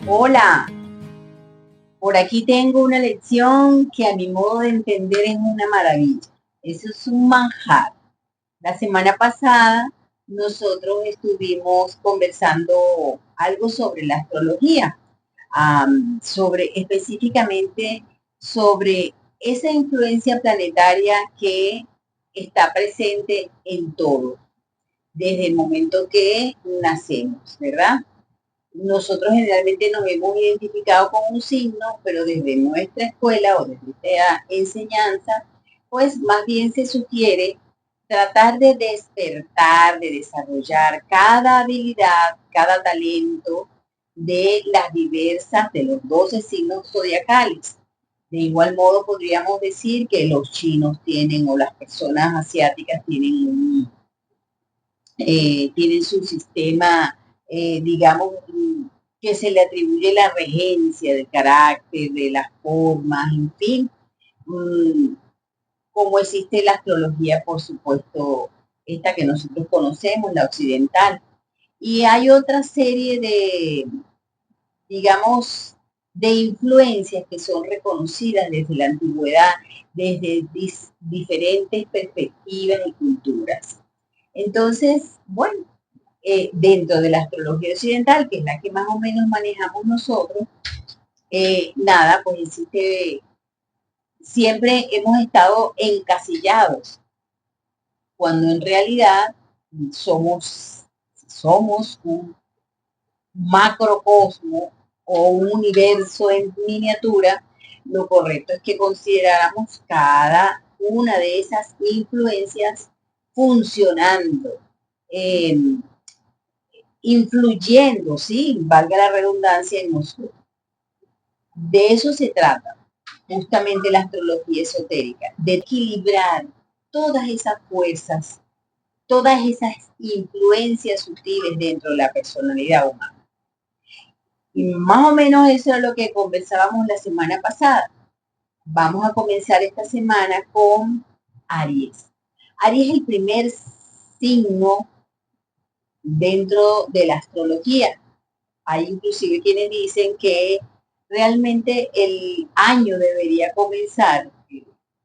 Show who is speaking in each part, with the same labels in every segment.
Speaker 1: Hola, por aquí tengo una lección que a mi modo de entender es una maravilla. Eso es un manjar. La semana pasada nosotros estuvimos conversando algo sobre la astrología, sobre específicamente sobre esa influencia planetaria que está presente en todo, desde el momento que nacemos, ¿verdad? Nosotros generalmente nos hemos identificado con un signo, pero desde nuestra escuela o desde esta enseñanza, pues más bien se sugiere tratar de despertar, de desarrollar cada habilidad, cada talento de las diversas, de los 12 signos zodiacales. De igual modo podríamos decir que los chinos tienen o las personas asiáticas tienen su sistema, digamos, que se le atribuye la regencia del carácter, de las formas, en fin, mmm, como existe la astrología, por supuesto, esta que nosotros conocemos, la occidental. Y hay otra serie de, digamos, de influencias que son reconocidas desde la antigüedad, desde diferentes perspectivas y culturas. Entonces, bueno, dentro de la astrología occidental, que es la que más o menos manejamos nosotros, nada, pues existe, siempre hemos estado encasillados, cuando en realidad somos un macrocosmo o un universo en miniatura. Lo correcto es que consideráramos cada una de esas influencias funcionando, eh, influyendo, sí, valga la redundancia, en nosotros. De eso se trata justamente la astrología esotérica, de equilibrar todas esas fuerzas, todas esas influencias sutiles dentro de la personalidad humana. Y más o menos eso es lo que conversábamos la semana pasada. Vamos a comenzar esta semana con Aries. Aries es el primer signo dentro de la astrología. Hay inclusive quienes dicen que realmente el año debería comenzar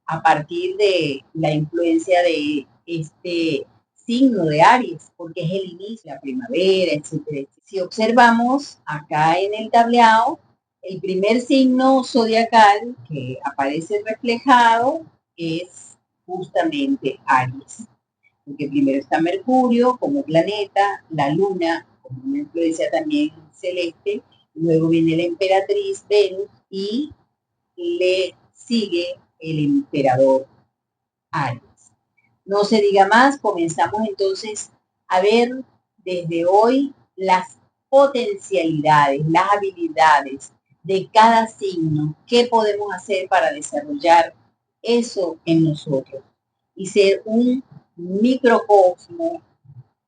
Speaker 1: a partir de la influencia de este signo de Aries, porque es el inicio, la primavera, etcétera. Si observamos acá en el tableado, el primer signo zodiacal que aparece reflejado es justamente Aries, porque primero está Mercurio como planeta, la Luna como una influencia también celeste, luego viene la emperatriz Venus y le sigue el emperador Aries. No se diga más, comenzamos entonces a ver desde hoy las potencialidades, las habilidades de cada signo, qué podemos hacer para desarrollar eso en nosotros y ser un microcosmo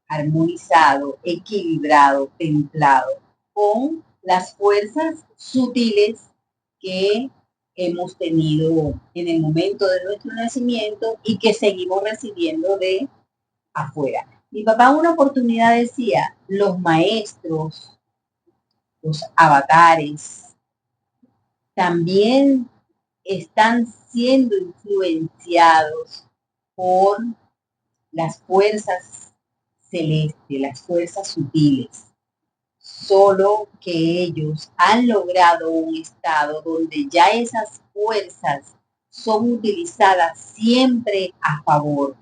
Speaker 1: armonizado, equilibrado, templado, con las fuerzas sutiles que hemos tenido en el momento de nuestro nacimiento y que seguimos recibiendo de afuera. Mi papá una oportunidad decía, los maestros, los avatares, también están siendo influenciados por las fuerzas celestes, las fuerzas sutiles. Solo que ellos han logrado un estado donde ya esas fuerzas son utilizadas siempre a favor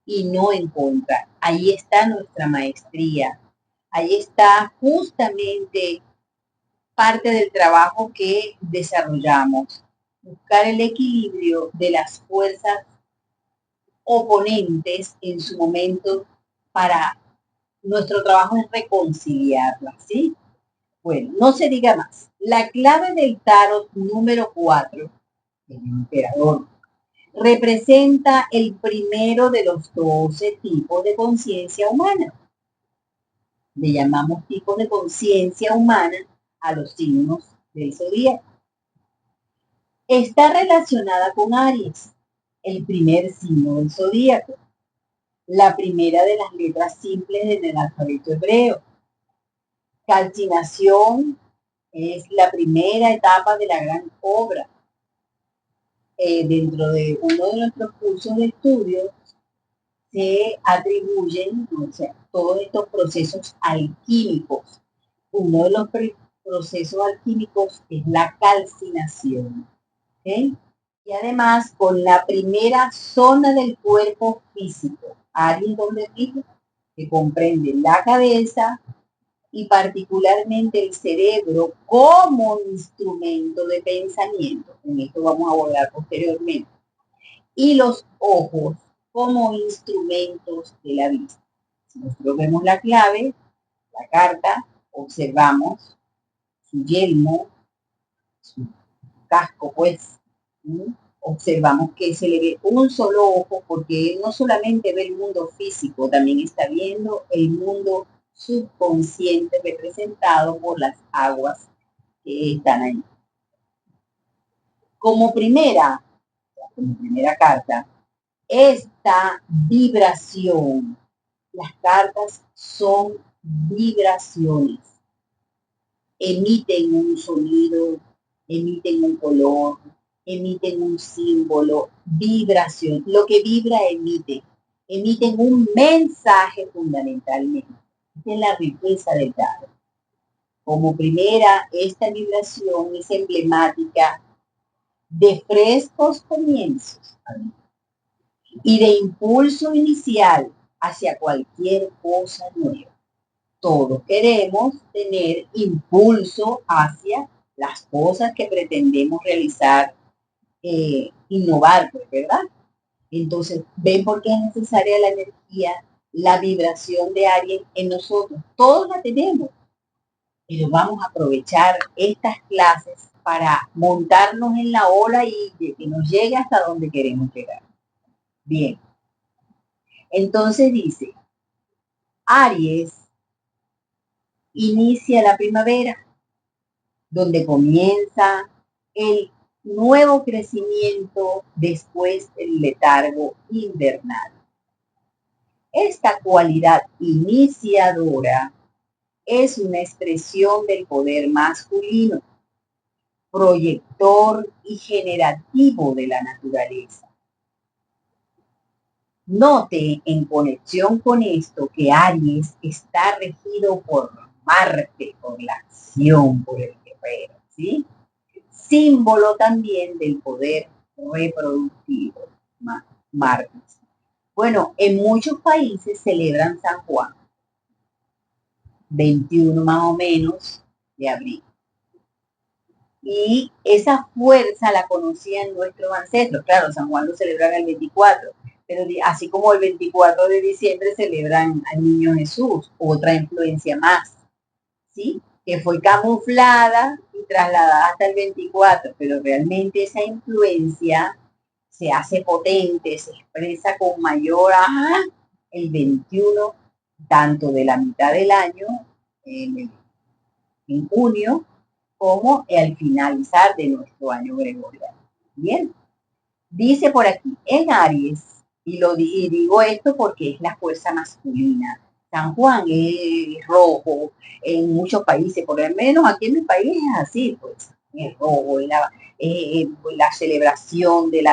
Speaker 1: y no en contra. Ahí está nuestra maestría. Ahí está justamente parte del trabajo que desarrollamos. Buscar el equilibrio de las fuerzas oponentes en su momento para nuestro trabajo es reconciliarlas, ¿sí? Bueno, no se diga más. La clave del tarot número 4, el emperador, representa el primero de los 12 tipos de conciencia humana. Le llamamos tipos de conciencia humana a los signos del zodíaco. Está relacionada con Aries, el primer signo del zodíaco, la primera de las letras simples en el alfabeto hebreo. Calcinación Es la primera etapa de la gran obra. Dentro de uno de nuestros cursos de estudio se atribuyen, o sea, todos estos procesos alquímicos. Uno de los procesos alquímicos es la calcinación. ¿Okay? Y además con la primera zona del cuerpo físico, Aries donde físico, que comprende la cabeza y particularmente el cerebro como instrumento de pensamiento. En esto vamos a abordar posteriormente. Y los ojos como instrumentos de la vista. Si nosotros vemos la clave, la carta, observamos su yelmo, su casco, pues, ¿sí? Observamos que se le ve un solo ojo porque él no solamente ve el mundo físico, también está viendo el mundo subconsciente representado por las aguas que están ahí. Como primera carta, esta vibración, las cartas son vibraciones, emiten un sonido, emiten un color, emiten un símbolo, vibración. Lo que vibra emiten un mensaje fundamentalmente. Esta es la riqueza del tarot. Como primera, esta vibración es emblemática de frescos comienzos y de impulso inicial hacia cualquier cosa nueva. Todos queremos tener impulso hacia las cosas que pretendemos realizar, innovar, ¿verdad? Entonces, ¿ven por qué es necesaria la energía, la vibración de alguien en nosotros? Todos la tenemos, pero vamos a aprovechar estas clases para montarnos en la ola y que nos llegue hasta donde queremos llegar. Bien, entonces dice, Aries inicia la primavera, donde comienza el nuevo crecimiento después del letargo invernal. Esta cualidad iniciadora es una expresión del poder masculino, proyector y generativo de la naturaleza. Note en conexión con esto que Aries está regido por Marte, por la acción, por el guerrero, ¿sí? Símbolo también del poder reproductivo, Marte. Bueno, en muchos países celebran San Juan, 21 más o menos de abril. Y esa fuerza la conocían nuestros ancestros. Claro, San Juan lo celebran el 24, pero así como el 24 de diciembre celebran al Niño Jesús, otra influencia más, ¿sí? Que fue camuflada y trasladada hasta el 24, pero realmente esa influencia se hace potente, se expresa con mayor el 21, tanto de la mitad del año, en junio, como al finalizar de nuestro año gregoriano. Bien, dice por aquí, en Aries, y digo esto porque es la fuerza masculina. San Juan es rojo en muchos países, por lo menos aquí en mi país es así, pues, es rojo, la celebración de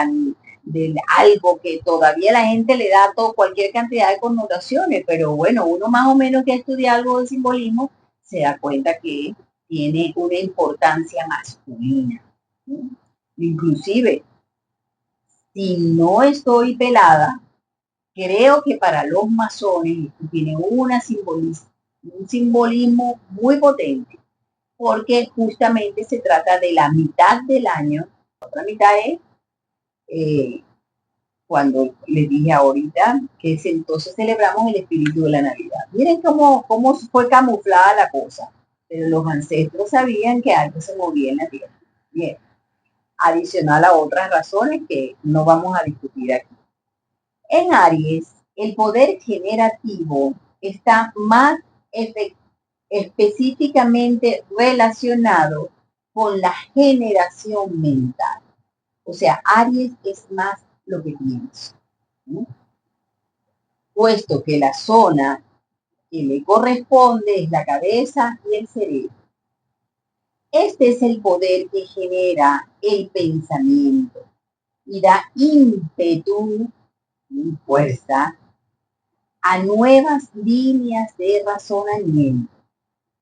Speaker 1: algo que todavía la gente le da todo, cualquier cantidad de connotaciones, pero bueno, uno más o menos que estudia algo de simbolismo se da cuenta que tiene una importancia masculina, ¿no? Inclusive, si no estoy pelada, creo que para los masones esto tiene un simbolismo muy potente, porque justamente se trata de la mitad del año, la otra mitad es cuando les dije ahorita que entonces celebramos el espíritu de la Navidad. Miren cómo fue camuflada la cosa, pero los ancestros sabían que algo se movía en la tierra. Bien, adicional a otras razones que no vamos a discutir aquí. En Aries, el poder generativo está más específicamente relacionado con la generación mental. O sea, Aries es más lo que piensa, ¿no? Puesto que la zona que le corresponde es la cabeza y el cerebro. Este es el poder que genera el pensamiento y da ímpetu y fuerza a nuevas líneas de razonamiento.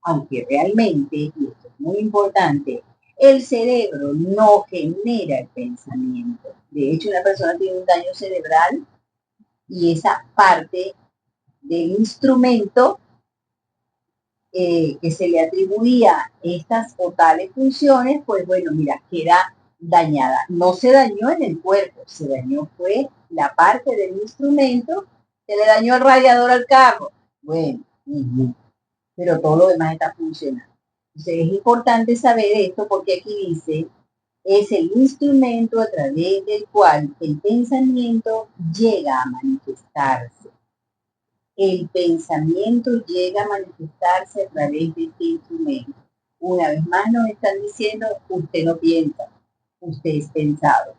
Speaker 1: Aunque realmente, y esto es muy importante, el cerebro no genera el pensamiento. De hecho, una persona tiene un daño cerebral y esa parte del instrumento que se le atribuía estas o tales funciones, pues bueno, mira, queda dañada. No se dañó en el cuerpo, se dañó fue la parte del instrumento que le dañó el radiador al carro. Bueno, pero todo lo demás está funcionando. Entonces es importante saber esto porque aquí dice, es el instrumento a través del cual el pensamiento llega a manifestarse. El pensamiento llega a manifestarse a través de este instrumento. Una vez más nos están diciendo, usted no piensa, usted es pensado.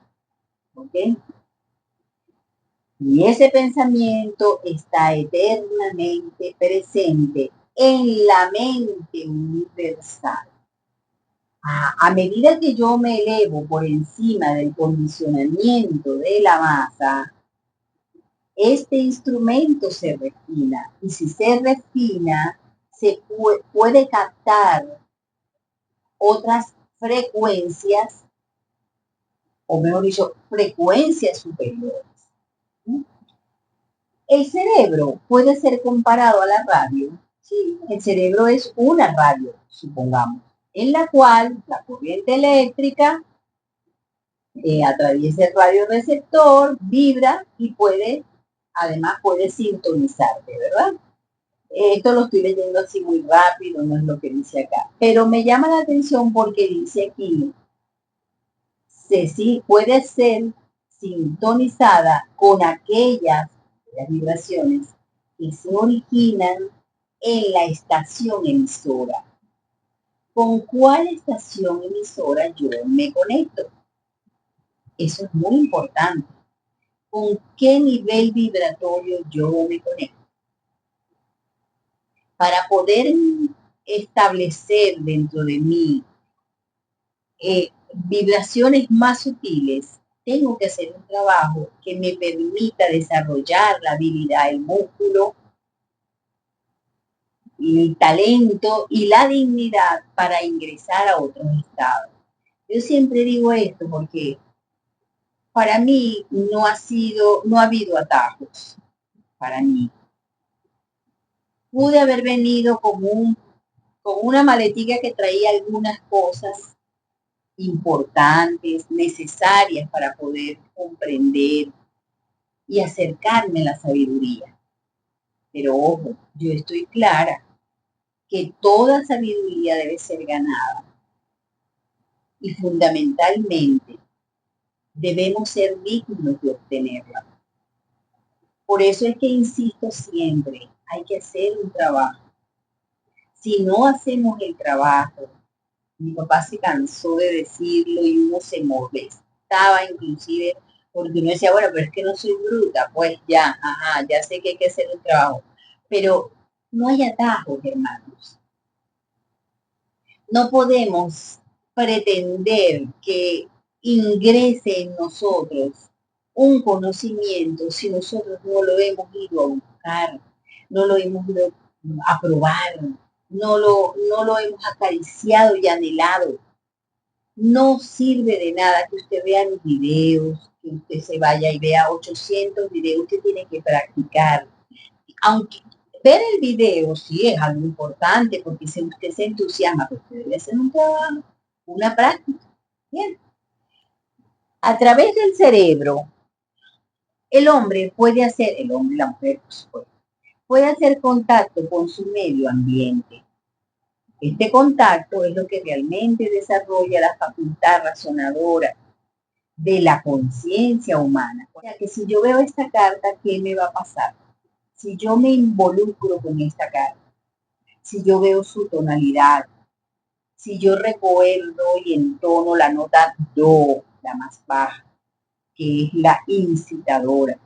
Speaker 1: ¿Ok? Y ese pensamiento está eternamente presente en la mente universal. A medida que yo me elevo por encima del condicionamiento de la masa, este instrumento se refina. Y si se refina, se puede captar otras frecuencias, o mejor dicho, frecuencias superiores. El cerebro puede ser comparado a la radio. Sí, el cerebro es una radio, supongamos, en la cual la corriente eléctrica atraviesa el radioreceptor, vibra y además puede sintonizarte, ¿verdad? Esto lo estoy leyendo así muy rápido, no es lo que dice acá. Pero me llama la atención porque dice aquí, sí, puede ser sintonizada con aquellas vibraciones que se originan en la estación emisora. ¿Con cuál estación emisora yo me conecto? Eso es muy importante. ¿Con qué nivel vibratorio yo me conecto? Para poder establecer dentro de mí vibraciones más sutiles, tengo que hacer un trabajo que me permita desarrollar la habilidad, el músculo, el talento y la dignidad para ingresar a otros estados. Yo siempre digo esto porque para mí no ha habido atajos. Para mí. Pude haber venido con una maletica que traía algunas cosas importantes, necesarias para poder comprender y acercarme a la sabiduría. Pero ojo, yo estoy clara que toda sabiduría debe ser ganada y fundamentalmente debemos ser dignos de obtenerla. Por eso es que insisto siempre, hay que hacer un trabajo. Si no hacemos el trabajo, mi papá se cansó de decirlo y uno se molestaba inclusive porque uno decía, bueno, pero es que no soy bruta, pues ya, ajá, ya sé que hay que hacer un trabajo. Pero no hay atajos, hermanos. No podemos pretender que ingrese en nosotros un conocimiento si nosotros no lo hemos ido a buscar, no lo hemos ido a probar, no lo hemos acariciado y anhelado. No sirve de nada que usted vea los videos, que usted se vaya y vea 800 videos, usted tiene que practicar. Aunque ver el video sí es algo importante, porque si usted se entusiasma, pues usted debe hacer un trabajo, una práctica. Bien. A través del cerebro, el hombre puede hacer, el hombre y la mujer, por supuesto, puede hacer contacto con su medio ambiente. Este contacto es lo que realmente desarrolla la facultad razonadora de la conciencia humana. O sea que si yo veo esta carta, ¿qué me va a pasar? Si yo me involucro con esta carta, si yo veo su tonalidad, si yo recuerdo y entono la nota do, la más baja, que es la incitadora,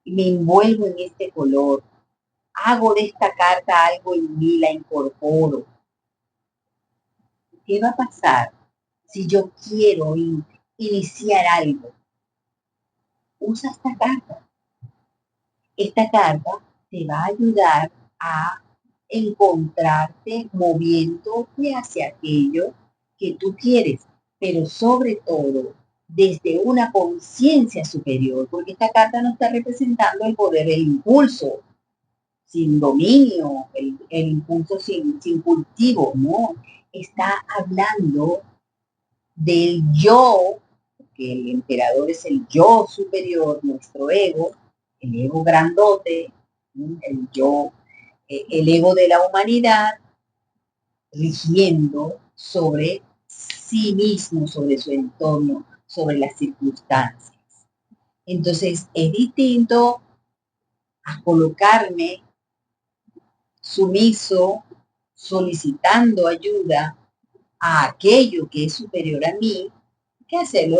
Speaker 1: y me envuelvo en este color, hago de esta carta algo en mí, la incorporo. ¿qué va a pasar si yo quiero iniciar algo? Usa esta carta. Esta carta te va a ayudar a encontrarte moviéndote hacia aquello que tú quieres, pero sobre todo desde una conciencia superior, porque esta carta no está representando el poder del impulso, sin dominio, el impulso sin cultivo, no, está hablando del yo, que el emperador es el yo superior, nuestro ego, el ego grandote, el yo, el ego de la humanidad, rigiendo sobre sí mismo, sobre su entorno, sobre las circunstancias. Entonces es distinto a colocarme sumiso, solicitando ayuda a aquello que es superior a mí, que hacerlo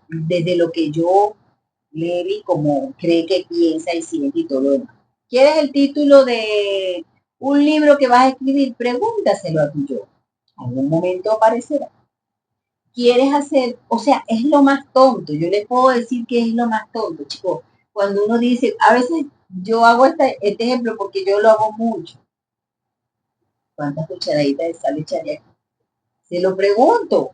Speaker 1: desde lo que yo le vi como cree que piensa y siente y todo lo demás. ¿Quieres el título de un libro que vas a escribir? Pregúntaselo a tu yo. Algún momento aparecerá. ¿Quieres hacer? O sea, es lo más tonto. Yo le puedo decir que es lo más tonto, chicos. Cuando uno dice, a veces yo hago este ejemplo porque yo lo hago mucho. ¿Cuántas cucharaditas de sal echaría aquí? Se lo pregunto.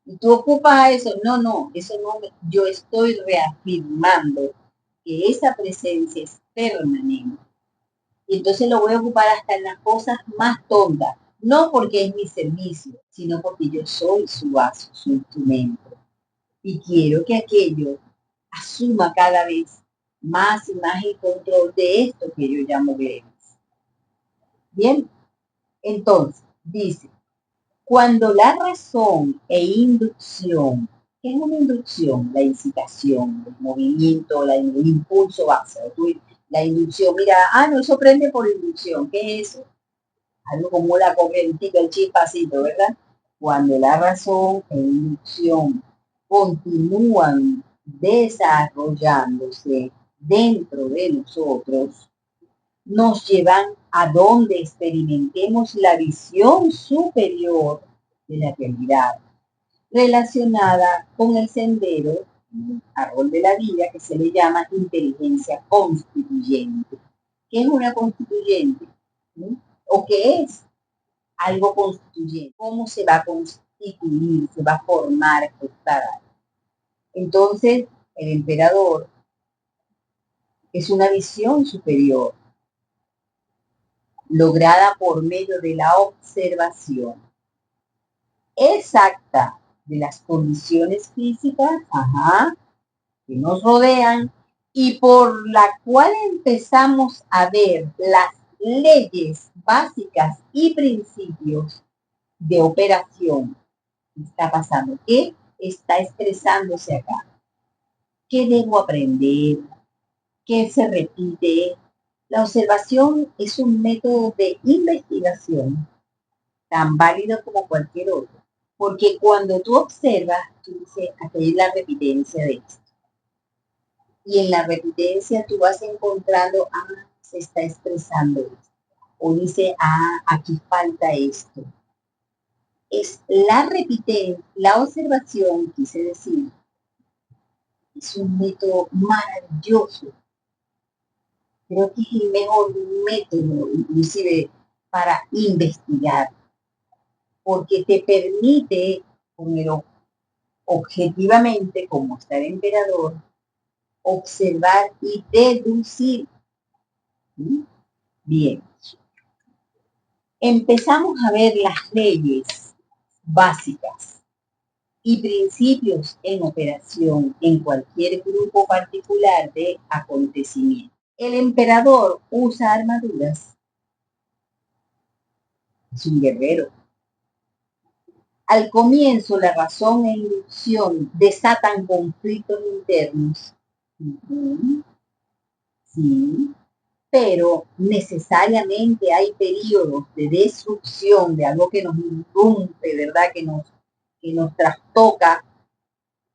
Speaker 1: ¿Y tú ocupas eso? No, eso no. Yo estoy reafirmando que esa presencia es permanente. Y entonces lo voy a ocupar hasta en las cosas más tontas. No porque es mi servicio, sino porque yo soy su vaso, su instrumento. Y quiero que aquello asuma cada vez más y más el control de esto que yo llamo Glemis. Bien, entonces, dice, cuando la razón e inducción, ¿qué es una inducción? La incitación, el movimiento, el impulso base. La inducción, mira, no, eso prende por inducción. ¿Qué es eso? Algo como la corrientita, el chispacito, ¿verdad? Cuando la razón e inducción continúan desarrollándose dentro de nosotros, nos llevan a donde experimentemos la visión superior de la realidad, relacionada con el sendero, el árbol de la vida, que se le llama inteligencia constituyente. ¿Qué es una constituyente? ¿O qué es algo constituyente? ¿Cómo se va a constituir? ¿Se va a formar? Entonces, el emperador es una visión superior, lograda por medio de la observación exacta de las condiciones físicas, que nos rodean y por la cual empezamos a ver las leyes básicas y principios de operación. ¿Qué está pasando? ¿Qué está expresándose acá? ¿Qué debo aprender? ¿Qué se repite? La observación es un método de investigación tan válido como cualquier otro, porque cuando tú observas, tú dices, aquí es la repitencia de esto. Y en la repitencia tú vas encontrando, se está expresando esto. O dice, aquí falta esto. Es la repitencia, la observación, quise decir, es un método maravilloso. Creo que es el mejor método, inclusive, para investigar, porque te permite, objetivamente, como está el emperador, observar y deducir. ¿Sí? Bien. Empezamos a ver las leyes básicas y principios en operación en cualquier grupo particular de acontecimientos. El emperador usa armaduras, es un guerrero. Al comienzo, la razón e inducción desatan conflictos internos. Sí, pero necesariamente hay periodos de destrucción de algo que nos irrumpe, ¿verdad? Que nos trastoca.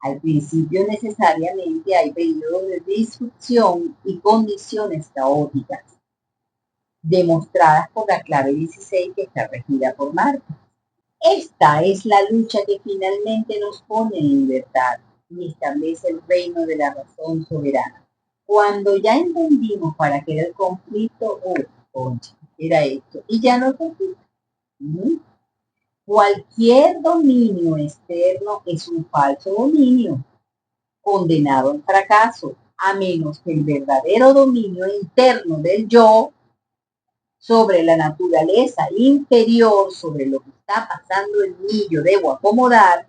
Speaker 1: Al principio necesariamente hay periodos de destrucción y condiciones caóticas, demostradas por la clave 16 que está regida por Marte. Esta es la lucha que finalmente nos pone en libertad y establece el reino de la razón soberana. Cuando ya entendimos para qué era el conflicto, concha, era esto, y ya no conflicto. Cualquier dominio externo es un falso dominio, condenado al fracaso, a menos que el verdadero dominio interno del yo sobre la naturaleza inferior, sobre lo que está pasando en mí, yo debo acomodar,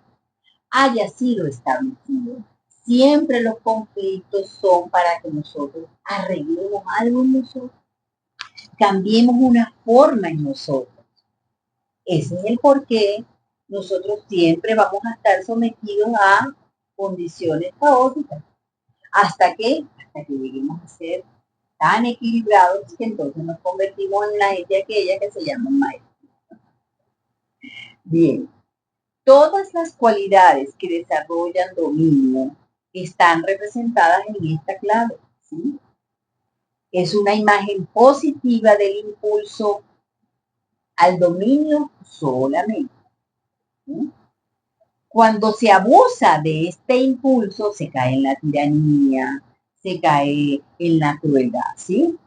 Speaker 1: haya sido establecido. Siempre los conflictos son para que nosotros arreglemos algo en nosotros, cambiemos una forma en nosotros. Ese es el por qué nosotros siempre vamos a estar sometidos a condiciones caóticas. Hasta que lleguemos a ser tan equilibrados que entonces nos convertimos en la gente aquella que se llama maestro. Bien, todas las cualidades que desarrollan dominio están representadas en esta clave, ¿sí? Es una imagen positiva del impulso al dominio solamente, ¿sí? Cuando se abusa de este impulso, se cae en la tiranía, se cae en la crueldad, ¿sí?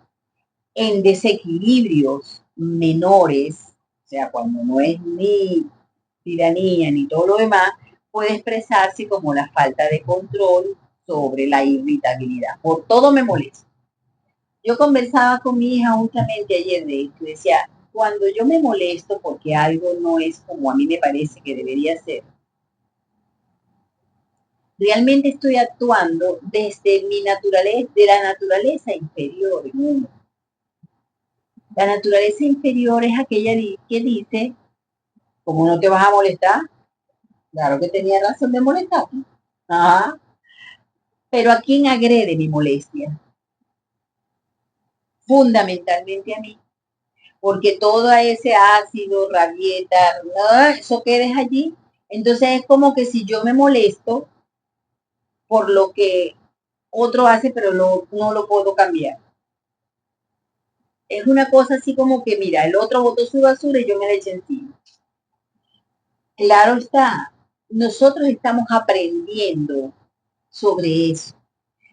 Speaker 1: En desequilibrios menores, o sea, cuando no es ni tiranía ni todo lo demás, puede expresarse como la falta de control sobre la irritabilidad. Por todo me molesta. Yo conversaba con mi hija justamente ayer de esto, decía, cuando yo me molesto porque algo no es como a mí me parece que debería ser, realmente estoy actuando desde mi naturaleza, de la naturaleza inferior en uno. La naturaleza inferior es aquella que dice, ¿cómo no te vas a molestar? Claro que tenía razón de molestar. Ajá. Pero ¿a quién agrede mi molestia? Fundamentalmente a mí. Porque todo ese ácido, rabieta, eso que eres allí. Entonces es como que si yo me molesto por lo que otro hace, pero no lo puedo cambiar. Es una cosa así como que, mira, el otro botó su basura y yo me la eché encima. Claro está, nosotros estamos aprendiendo sobre eso.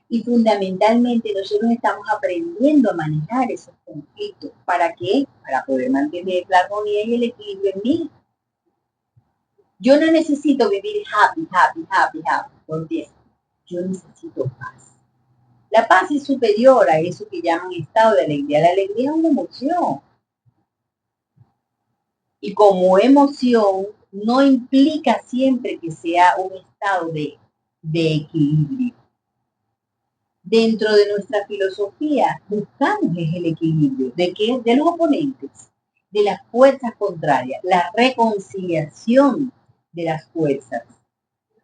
Speaker 1: Y fundamentalmente nosotros estamos aprendiendo a manejar esos conflictos. ¿Para qué? Para poder mantener la armonía y el equilibrio en mí. Yo no necesito vivir happy por tiempo. Yo necesito paz. La paz es superior a eso que llaman estado de alegría. La alegría es una emoción. Y como emoción no implica siempre que sea un estado de equilibrio. Dentro de nuestra filosofía buscamos el equilibrio. ¿De qué? De los oponentes, de las fuerzas contrarias, la reconciliación de las fuerzas.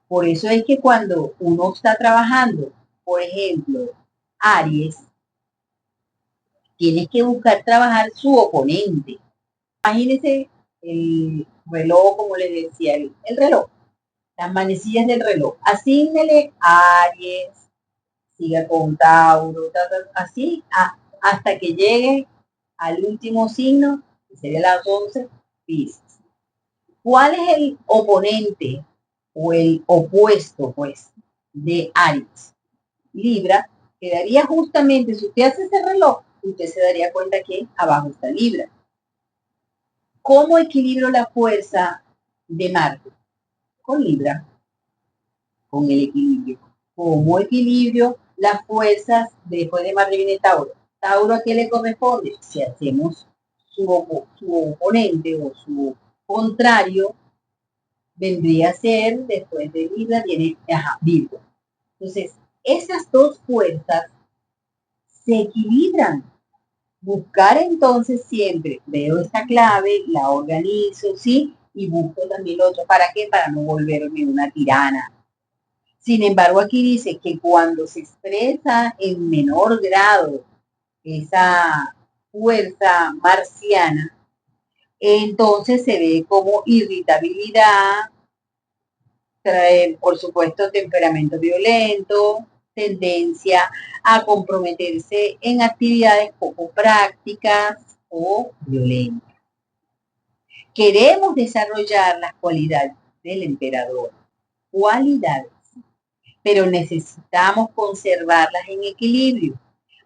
Speaker 1: Por eso es que cuando uno está trabajando, por ejemplo, Aries, tienes que buscar trabajar su oponente. Imagínense el reloj, como les decía, el reloj, las manecillas del reloj. Asígnele a Aries, siga con Tauro, así hasta que llegue al último signo, que sería las 11 Piscis. ¿Cuál es el oponente o el opuesto, pues, de Aries? Libra, quedaría justamente, si usted hace ese reloj, usted se daría cuenta que abajo está Libra. ¿Cómo equilibro la fuerza de Marte? Con Libra, con el equilibrio. ¿Cómo equilibrio las fuerzas después de Marte viene Tauro? Tauro, ¿a qué le corresponde? Si hacemos su oponente o su contrario, vendría a ser, después de Libra, viene Virgo. Entonces, esas dos fuerzas se equilibran. Buscar entonces siempre, veo esta clave, la organizo, ¿sí? Y busco también lo otro. ¿Para qué? Para no volverme una tirana. Sin embargo, aquí dice que cuando se expresa en menor grado esa fuerza marciana, entonces se ve como irritabilidad, trae, por supuesto, temperamento violento, tendencia a comprometerse en actividades poco prácticas o violentas. Queremos desarrollar las cualidades del emperador, cualidades, pero necesitamos conservarlas en equilibrio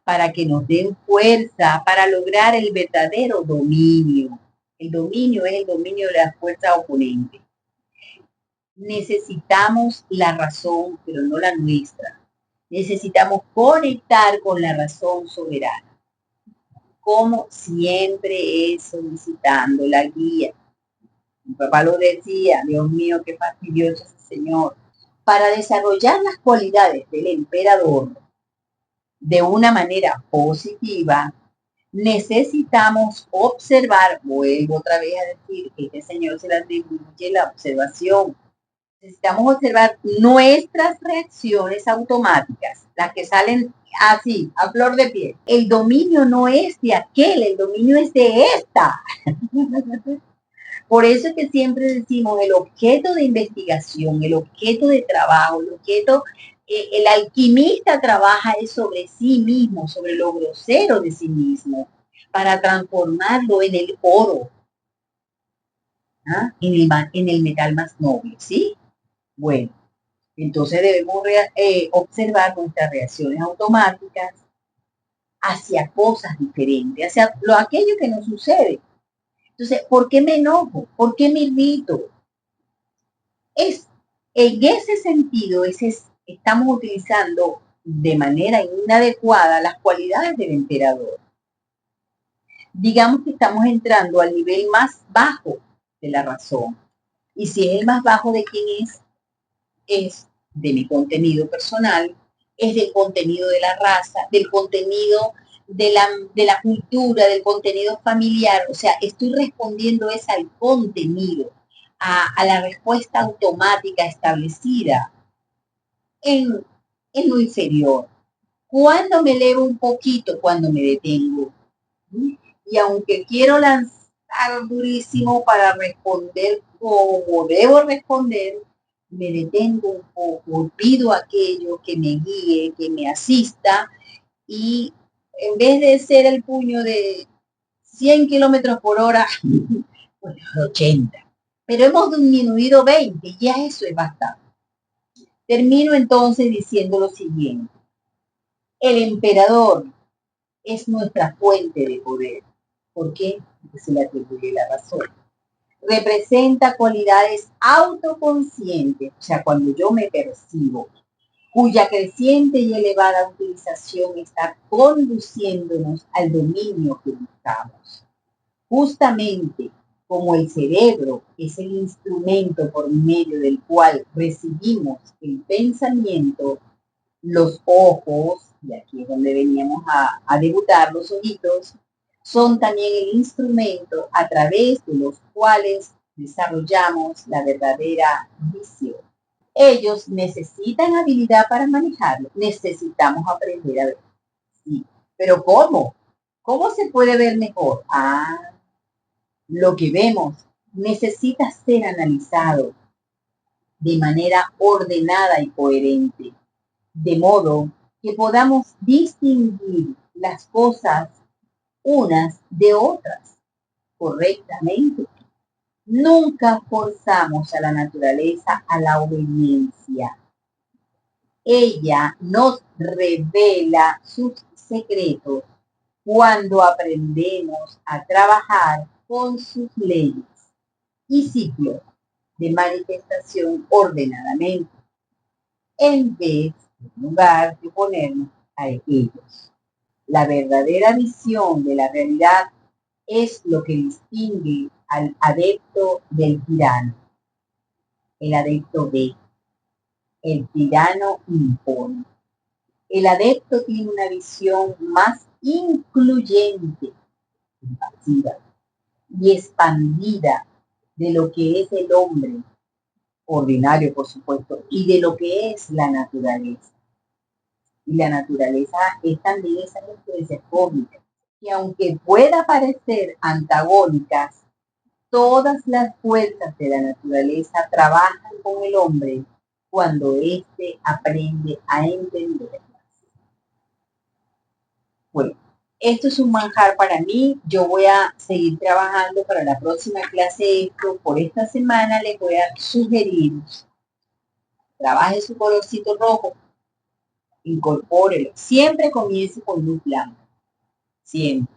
Speaker 1: para que nos den fuerza para lograr el verdadero dominio. El dominio es el dominio de la fuerza oponente. Necesitamos la razón, pero no la nuestra. Necesitamos conectar con la razón soberana. Como siempre es solicitando la guía. Mi papá lo decía, Dios mío, qué fastidioso ese señor. Para desarrollar las cualidades del emperador de una manera positiva, necesitamos observar, vuelvo otra vez a decir, que este señor se le atribuye la observación. Necesitamos observar nuestras reacciones automáticas, las que salen así, a flor de piel. El dominio no es de aquel, el dominio es de esta. Por eso es que siempre decimos el objeto de investigación, el objeto de trabajo, el objeto, el alquimista trabaja es sobre sí mismo, sobre lo grosero de sí mismo, para transformarlo en el oro, ¿ah? en el metal más noble, ¿sí? Bueno, entonces debemos observar nuestras reacciones automáticas hacia cosas diferentes, hacia aquello que nos sucede. Entonces, ¿por qué me enojo? ¿Por qué me irrito? En ese sentido, estamos utilizando de manera inadecuada las cualidades del emperador. Digamos que estamos entrando al nivel más bajo de la razón. Y si es el más bajo de quién es de mi contenido personal, es del contenido de la raza, del contenido de la cultura, del contenido familiar. O sea, estoy respondiendo es al contenido, a la respuesta automática establecida en lo inferior. Cuando me elevo un poquito, cuando me detengo. Y aunque quiero lanzar durísimo para responder como debo responder, me detengo un poco, pido aquello que me guíe, que me asista, y en vez de ser el puño de 100 kilómetros por hora, pues 80. Pero hemos disminuido 20, y ya eso es bastante. Termino entonces diciendo lo siguiente. El emperador es nuestra fuente de poder. ¿Por qué? Porque se le atribuye la razón. Representa cualidades autoconscientes, o sea, cuando yo me percibo, cuya creciente y elevada utilización está conduciéndonos al dominio que buscamos. Justamente como el cerebro es el instrumento por medio del cual recibimos el pensamiento, los ojos, y aquí es donde veníamos a debutar, los ojitos, son también el instrumento a través de los cuales desarrollamos la verdadera visión. Ellos necesitan habilidad para manejarlo, necesitamos aprender a ver. Sí, pero ¿cómo? ¿Cómo se puede ver mejor? Lo que vemos necesita ser analizado de manera ordenada y coherente, de modo que podamos distinguir las cosas unas de otras correctamente. Nunca forzamos a la naturaleza a la obediencia. Ella nos revela sus secretos cuando aprendemos a trabajar con sus leyes y ciclos de manifestación ordenadamente, en vez, en lugar de ponernos a ellos. La verdadera visión de la realidad es lo que distingue al adepto del tirano. El adepto ve, el tirano impone. El adepto tiene una visión más incluyente, compasiva y expandida de lo que es el hombre, ordinario por supuesto, y de lo que es la naturaleza. Y la naturaleza es también esa influencia cósmica, que aunque pueda parecer antagónicas, todas las fuerzas de la naturaleza trabajan con el hombre cuando éste aprende a entenderlas. Bueno, Esto es un manjar para mí. Yo voy a seguir trabajando para la próxima clase esto. Por esta semana les voy a sugerir, trabaje su colorcito rojo, incorpórelo. Siempre comience con luz blanca. Siempre.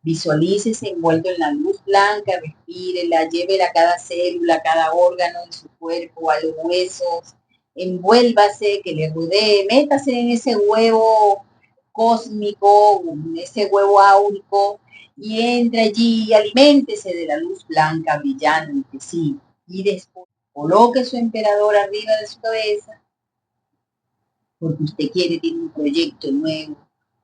Speaker 1: Visualícese envuelto en la luz blanca, respírela, llévela a cada célula, a cada órgano en su cuerpo, a los huesos, envuélvase, que le rodee, métase en ese huevo cósmico, ese huevo áurico, y entre allí y aliméntese de la luz blanca brillante, sí, y después coloque su emperador arriba de su cabeza, porque usted tiene un proyecto nuevo,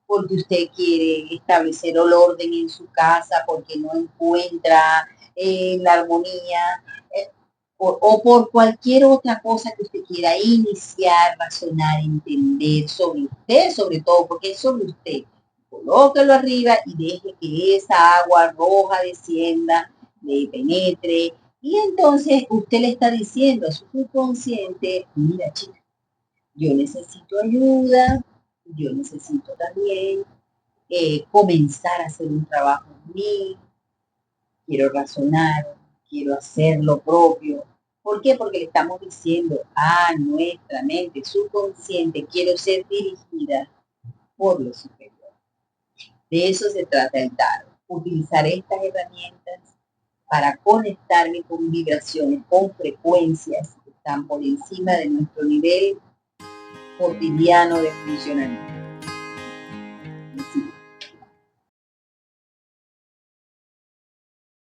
Speaker 1: porque usted quiere establecer el orden en su casa, porque no encuentra la armonía, o por cualquier otra cosa que usted quiera iniciar, razonar, entender sobre usted, sobre todo, porque es sobre usted. Colóquelo arriba y deje que esa agua roja descienda, le penetre, y entonces usted le está diciendo a su subconsciente, mira chica, yo necesito ayuda, yo necesito también comenzar a hacer un trabajo en mí, quiero razonar, quiero hacer lo propio. ¿Por qué? Porque le estamos diciendo a nuestra mente subconsciente, quiero ser dirigida por lo superior. De eso se trata el tarot, utilizar estas herramientas para conectarme con vibraciones, con frecuencias que están por encima de nuestro nivel cotidiano de funcionamiento.